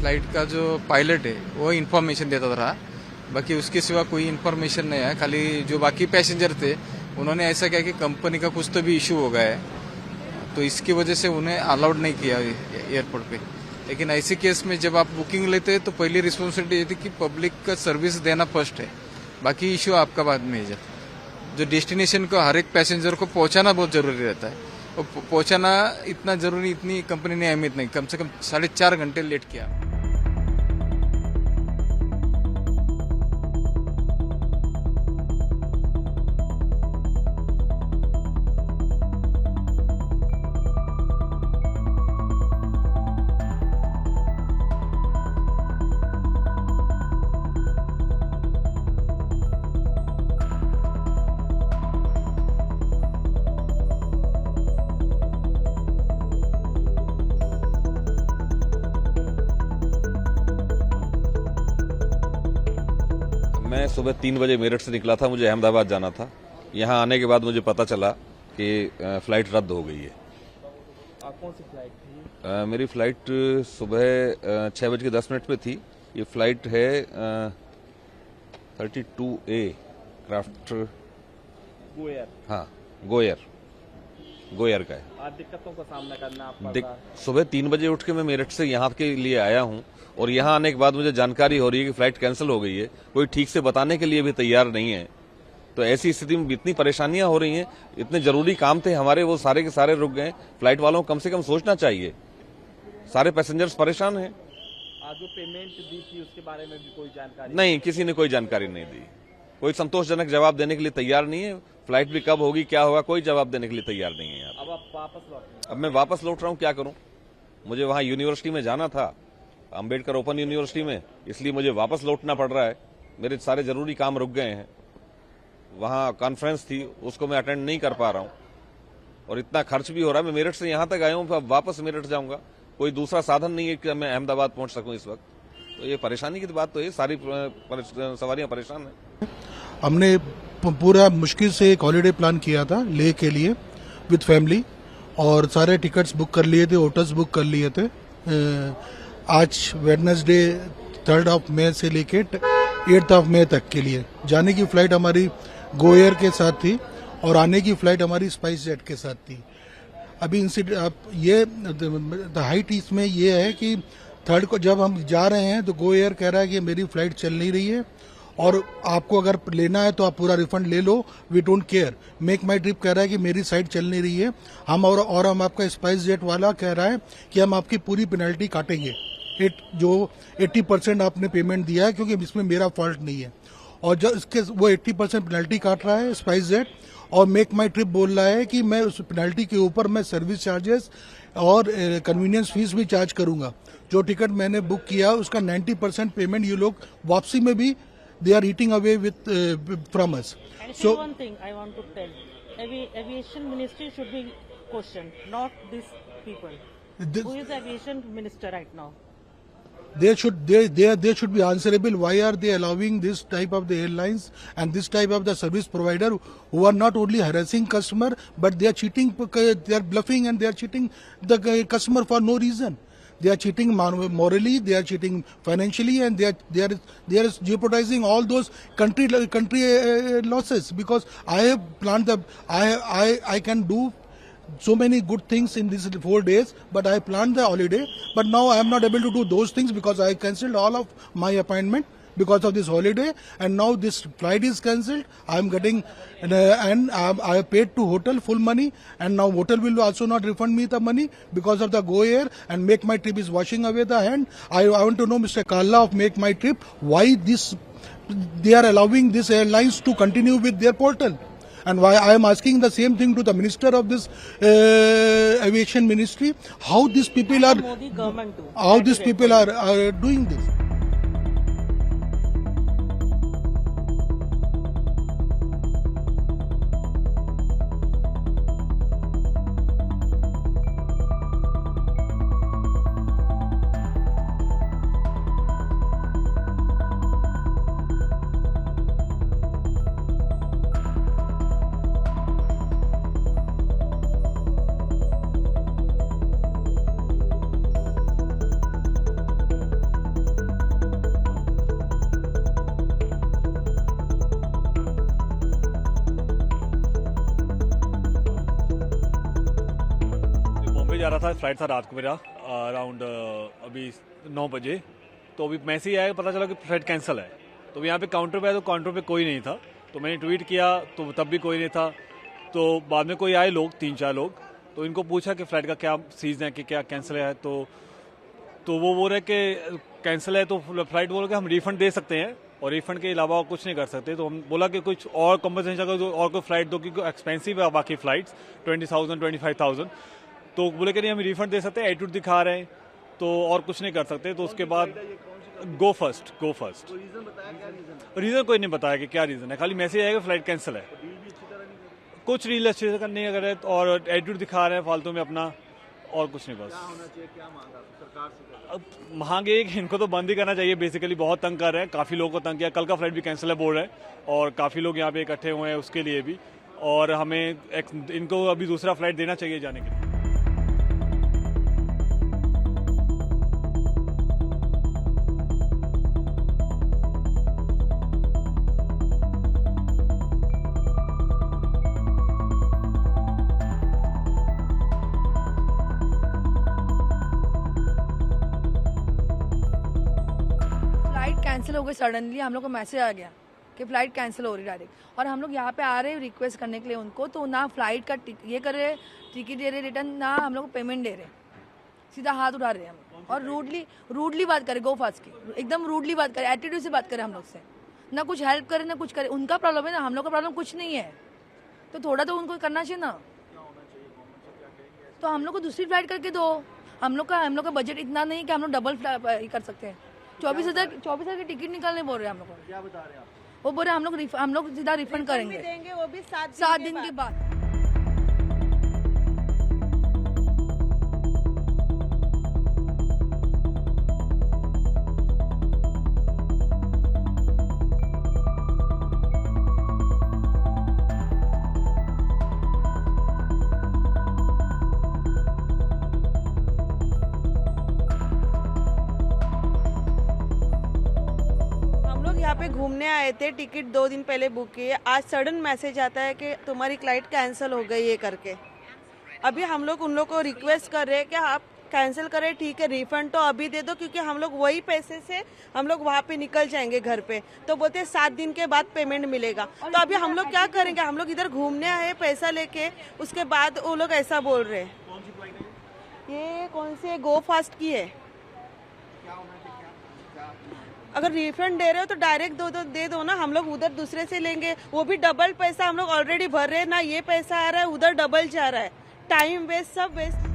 Flight का जो pilot है वो इन्फॉर्मेशन देता रहा, बाकी उसके सिवा कोई इन्फॉर्मेशन नहीं है। खाली जो बाकी पैसेंजर थे उन्होंने ऐसा किया कि कंपनी का कुछ तो भी इशू हो गया है, तो इसकी वजह से उन्हें अलाउड नहीं किया एयरपोर्ट पे। लेकिन ऐसे केस में जब आप बुकिंग लेते हैं तो पहली रिस्पॉन्सिबिलिटी ये थी कि पब्लिक का सर्विस देना फर्स्ट है, बाकी इशू आपका बाद में है। जो डेस्टिनेशन को हर एक पैसेंजर को पहुंचाना बहुत जरूरी रहता है, और पहुंचाना इतना जरूरी, इतनी कंपनी ने अहमियत नहीं, कम से कम 4.5 घंटे लेट किया। मैं सुबह 3 बजे मेरठ से निकला था, मुझे अहमदाबाद जाना था। यहाँ आने के बाद मुझे पता चला कि फ्लाइट रद्द हो गई है। आप कौन सी फ्लाइट थी? मेरी फ्लाइट सुबह 6:10 पे थी। ये फ्लाइट है 32A क्राफ्ट, गोयर। हाँ गोयर का है। आज दिक्कतों का सामना करना आप पड़ रहा है। सुबह 3 बजे उठ के मैं मेरठ से यहाँ के लिए आया हूँ, और यहाँ आने के बाद मुझे जानकारी हो रही है कि फ्लाइट कैंसिल हो गई है। कोई ठीक से बताने के लिए भी तैयार नहीं है। तो ऐसी स्थिति में इतनी परेशानियां हो रही हैं, इतने जरूरी काम थे हमारे, वो सारे के सारे रुक गए। फ्लाइट वालों को कम से कम सोचना चाहिए, सारे पैसेंजर्स परेशान हैं। आज जो पेमेंट दी थी उसके बारे में भी कोई जानकारी नहीं, किसी ने कोई जानकारी नहीं दी, कोई संतोषजनक जवाब देने के लिए तैयार नहीं है। फ्लाइट भी कब होगी, क्या होगा, कोई जवाब देने के लिए तैयार नहीं है यार। अब आप वापस लौट रहे हैं? अब मैं वापस लौट रहा हूँ, क्या करूँ। मुझे वहाँ यूनिवर्सिटी में जाना था, अंबेडकर ओपन यूनिवर्सिटी में, इसलिए मुझे वापस लौटना पड़ रहा है। मेरे सारे जरूरी काम रुक गए हैं। वहाँ कॉन्फ्रेंस थी, उसको मैं अटेंड नहीं कर पा रहा हूँ, और इतना खर्च भी हो रहा है। मैं मेरठ से यहाँ तक आया हूँ, अब वापस मेरठ जाऊंगा। कोई दूसरा साधन नहीं है कि मैं अहमदाबाद पहुंच सकूं इस वक्त। तो ये परेशानी की बात तो है, सारी सवारियां परेशान हैं। हमने पूरा मुश्किल से एक हॉलीडे प्लान किया था लेह के लिए विद फैमिली, और सारे टिकट्स बुक कर लिए थे, होटल्स बुक कर लिए थे। आज वेडनेसडे 3 मई से लेके 8 मई तक के लिए जाने की फ्लाइट हमारी गो एयर के साथ थी, और आने की फ्लाइट हमारी स्पाइस जेट के साथ थी। अभी ये हाइट इसमें ये है कि 3 को जब हम जा रहे हैं तो गो एयर कह रहा है कि मेरी फ्लाइट चल नहीं रही है, और आपको अगर लेना है तो आप पूरा रिफंड ले लो, we don't care. MakeMyTrip कह रहा है कि मेरी साइड चल नहीं रही है, हम और हम आपका स्पाइस जेट वाला कह रहा है कि हम आपकी पूरी पेनल्टी काटेंगे। जो 80% आपने पेमेंट दिया है, क्योंकि इसमें मेरा फॉल्ट नहीं है, और जो इसके वो 80% पेनल्टी काट रहा है स्पाइस जेट, और मेक माई ट्रिप बोल रहा है कि मैं उस पेनल्टी के ऊपर मैं सर्विस चार्जेस और कन्वीनियंस फीस भी चार्ज करूंगा। जो टिकट मैंने बुक किया उसका 90% पेमेंट ये लोग वापसी में भी they are eating away with from us. And So one thing I want to tell, aviation ministry should be questioned, not these people. Who is aviation minister right now? they should be answerable. Why are they allowing this type of the airlines and this type of the service provider who are not only harassing customer, but they are cheating, they are bluffing, and they are cheating the customer for no reason. They are cheating morally, they are cheating financially, and they are jeopardizing all those country losses. Because I have planned I can do so many good things in these 4 days, but I planned the holiday, but now I am not able to do those things because I cancelled all of my appointment because of this holiday, and now this flight is cancelled. I am getting and I have paid to hotel full money, and now hotel will also not refund me the money because of the Go Air, and Make My Trip is washing away the hand. I want to know, Mr. Kalla of Make My Trip, why they are allowing these airlines to continue with their portal, and why I am asking the same thing to the minister of this aviation ministry, how these people are, Modi government too. how these people are doing this. जा रहा था, flight था रात को मेरा around अभी 9 बजे। तो अभी मैसेज आया, पता चला कि फ्लाइट कैंसिल है। तो यहाँ पे काउंटर पे आया तो काउंटर पे कोई नहीं था, तो मैंने ट्वीट किया तो तब भी कोई नहीं था। तो बाद में कोई आए लोग, 3-4 लोग, तो इनको पूछा कि फ़्लाइट का क्या सीज़न है, कि क्या कैंसिल है। तो वो बोल रहे कि कैंसिल है, तो फ्लाइट बोल के हम रिफ़ंड दे सकते हैं और रिफ़ंड के अलावा और कुछ नहीं कर सकते। तो हम बोला कि कुछ और कंपनसेशन करो और कोई फ़्लाइट दो, क्योंकि एक्सपेंसिव है बाकी फ़्लाइट्स 20,000 25,000। तो बोले कि नहीं हम रिफ़ंड दे सकते हैं, एटीट्यूड दिखा रहे हैं तो और कुछ नहीं कर सकते। तो उसके बाद गो फर्स्ट रीज़न कोई नहीं बताया कि क्या रीज़न है, खाली मैसेज आएगा फ़्लाइट कैंसिल है। कुछ रील अच्छे से नहीं अगर है और एटीट्यूड दिखा रहे हैं फालतू में अपना, और कुछ नहीं। बस अब मांगे कि इनको तो बंद ही करना चाहिए। बेसिकली बहुत तंग कर रहे हैं, काफ़ी लोगों को तंग किया। कल का फ्लाइट भी कैंसिल है बोल रहे हैं और काफ़ी लोग यहाँ पे इकट्ठे हुए हैं उसके लिए भी, और हमें इनको अभी दूसरा फ्लाइट देना चाहिए जाने के लिए। कैंसिल हो गई सडनली, हम लोग को मैसेज आ गया कि फ्लाइट कैंसिल हो रही डायरेक्ट, और हम लोग यहाँ पे आ रहे हैं रिक्वेस्ट करने के लिए उनको। तो ना फ्लाइट का ये कर रहे, टिकट दे रहे रिटर्न, ना हम लोग को पेमेंट दे रहे, सीधा हाथ उठा रहे हैं हम। और रूडली बात करें, गो फास्ट की एकदम रूडली बात करें, एटीट्यूड से बात करें हम लोग से, ना कुछ हेल्प करे ना कुछ करे। उनका प्रॉब्लम है ना, हम लोग का प्रॉब्लम कुछ नहीं है, तो थोड़ा तो उनको करना चाहिए ना। तो हम लोग को दूसरी फ्लाइट करके दो। हम लोग का बजट इतना नहीं कि हम लोग डबल कर सकते हैं। 24,000 की टिकट निकालने बोल रहे हैं हम लोग को। क्या बता रहे हैं आप? वो बोल रहे हैं हम लोग सीधा रिफंड करेंगे, वो भी 7 दिन के बाद। यहाँ पे घूमने आए थे, टिकट 2 दिन पहले बुक किए, आज सडन मैसेज आता है कि तुम्हारी फ्लाइट कैंसिल हो गई है करके। अभी हम लोग उन लोग को रिक्वेस्ट कर रहे हैं कि आप कैंसिल करें, ठीक है, रिफंड तो अभी दे दो, क्योंकि हम लोग वही पैसे से हम लोग वहाँ पे निकल जाएंगे घर पे। तो बोलते हैं 7 दिन के बाद पेमेंट मिलेगा। तो अभी हम लोग क्या करेंगे? हम लोग इधर घूमने आए पैसा लेके, उसके बाद वो लोग ऐसा बोल रहे हैं। ये कौन सी गो फास्ट की है? अगर रिफंड दे रहे हो तो डायरेक्ट दे दो ना, हम लोग उधर दूसरे से लेंगे, वो भी डबल पैसा हम लोग ऑलरेडी भर रहे हैं ना, ये पैसा आ रहा है उधर डबल जा रहा है, टाइम वेस्ट, सब वेस्ट।